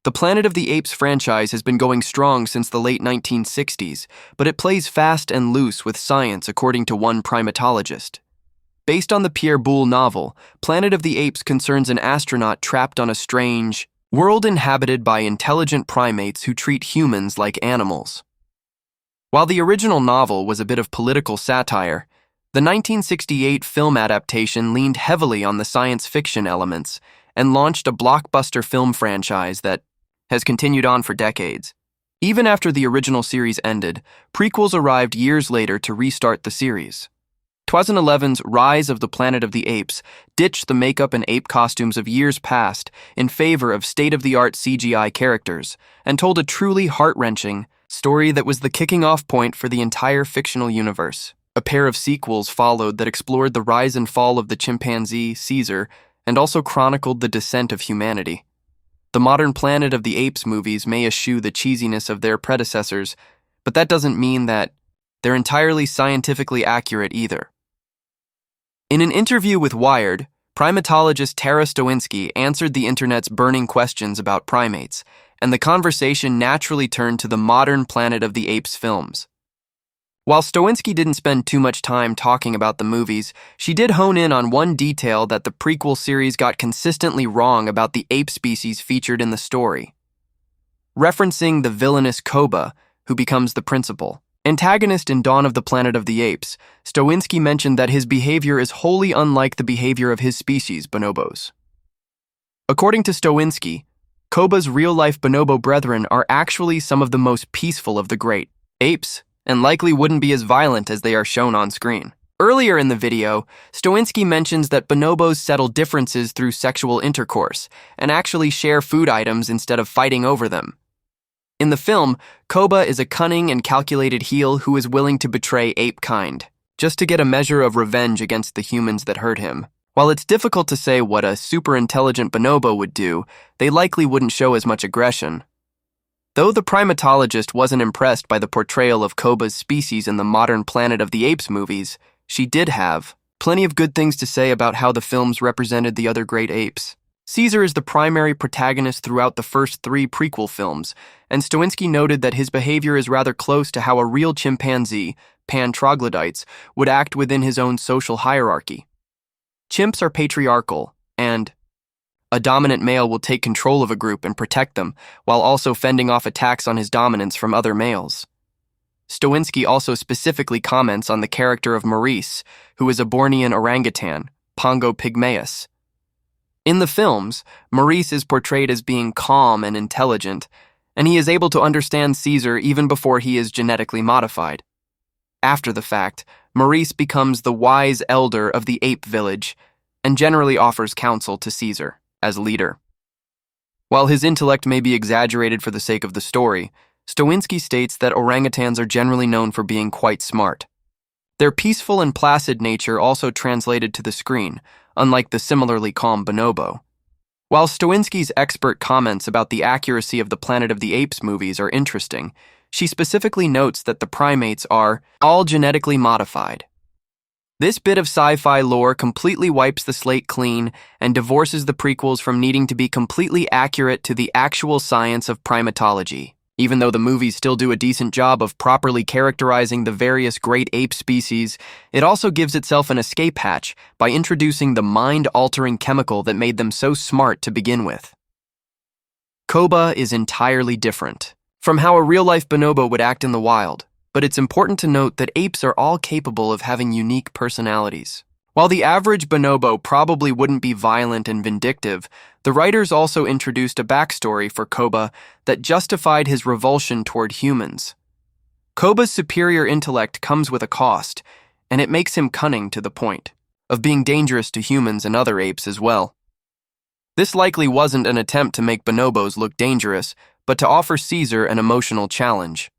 The Planet of the Apes franchise has been going strong since the late 1960s, but it plays fast and loose with science according to one primatologist. Based on the Pierre Boulle novel, Planet of the Apes concerns an astronaut trapped on a strange world inhabited by intelligent primates who treat humans like animals. While the original novel was a bit of political satire, the 1968 film adaptation leaned heavily on the science fiction elements and launched a blockbuster film franchise that has continued on for decades. Even after the original series ended, prequels arrived years later to restart the series. 2011's Rise of the Planet of the Apes ditched the makeup and ape costumes of years past in favor of state-of-the-art CGI characters and told a truly heart-wrenching story that was the kicking-off point for the entire fictional universe. A pair of sequels followed that explored the rise and fall of the chimpanzee, Caesar, and also chronicled the descent of humanity. The modern Planet of the Apes movies may eschew the cheesiness of their predecessors, but that doesn't mean that they're entirely scientifically accurate either. In an interview with Wired, primatologist Tara Stowinski answered the internet's burning questions about primates, and the conversation naturally turned to the modern Planet of the Apes films. While Stowinski didn't spend too much time talking about the movies, she did hone in on one detail that the prequel series got consistently wrong about the ape species featured in the story. Referencing the villainous Koba, who becomes the principal antagonist in Dawn of the Planet of the Apes, Stowinski mentioned that his behavior is wholly unlike the behavior of his species, bonobos. According to Stowinski, Koba's real-life bonobo brethren are actually some of the most peaceful of the great apes, and likely wouldn't be as violent as they are shown on screen. Earlier in the video, Stowinski mentions that bonobos settle differences through sexual intercourse and actually share food items instead of fighting over them. In the film, Koba is a cunning and calculated heel who is willing to betray ape kind, just to get a measure of revenge against the humans that hurt him. While it's difficult to say what a super-intelligent bonobo would do, they likely wouldn't show as much aggression. Though the primatologist wasn't impressed by the portrayal of Koba's species in the modern Planet of the Apes movies, she did have plenty of good things to say about how the films represented the other great apes. Caesar is the primary protagonist throughout the first 3 prequel films, and Stowinski noted that his behavior is rather close to how a real chimpanzee, pan troglodytes, would act within his own social hierarchy. Chimps are patriarchal, and a dominant male will take control of a group and protect them, while also fending off attacks on his dominance from other males. Stowinski also specifically comments on the character of Maurice, who is a Bornean orangutan, Pongo pygmaeus. In the films, Maurice is portrayed as being calm and intelligent, and he is able to understand Caesar even before he is genetically modified. After the fact, Maurice becomes the wise elder of the ape village and generally offers counsel to Caesar as leader. While his intellect may be exaggerated for the sake of the story, Stowinski states that orangutans are generally known for being quite smart. Their peaceful and placid nature also translated to the screen, unlike the similarly calm bonobo. While Stowinski's expert comments about the accuracy of the Planet of the Apes movies are interesting, she specifically notes that the primates are all genetically modified. This bit of sci-fi lore completely wipes the slate clean and divorces the prequels from needing to be completely accurate to the actual science of primatology. Even though the movies still do a decent job of properly characterizing the various great ape species, it also gives itself an escape hatch by introducing the mind-altering chemical that made them so smart to begin with. Koba is entirely different from how a real-life bonobo would act in the wild, but it's important to note that apes are all capable of having unique personalities. While the average bonobo probably wouldn't be violent and vindictive, the writers also introduced a backstory for Koba that justified his revulsion toward humans. Koba's superior intellect comes with a cost, and it makes him cunning to the point of being dangerous to humans and other apes as well. This likely wasn't an attempt to make bonobos look dangerous, but to offer Caesar an emotional challenge.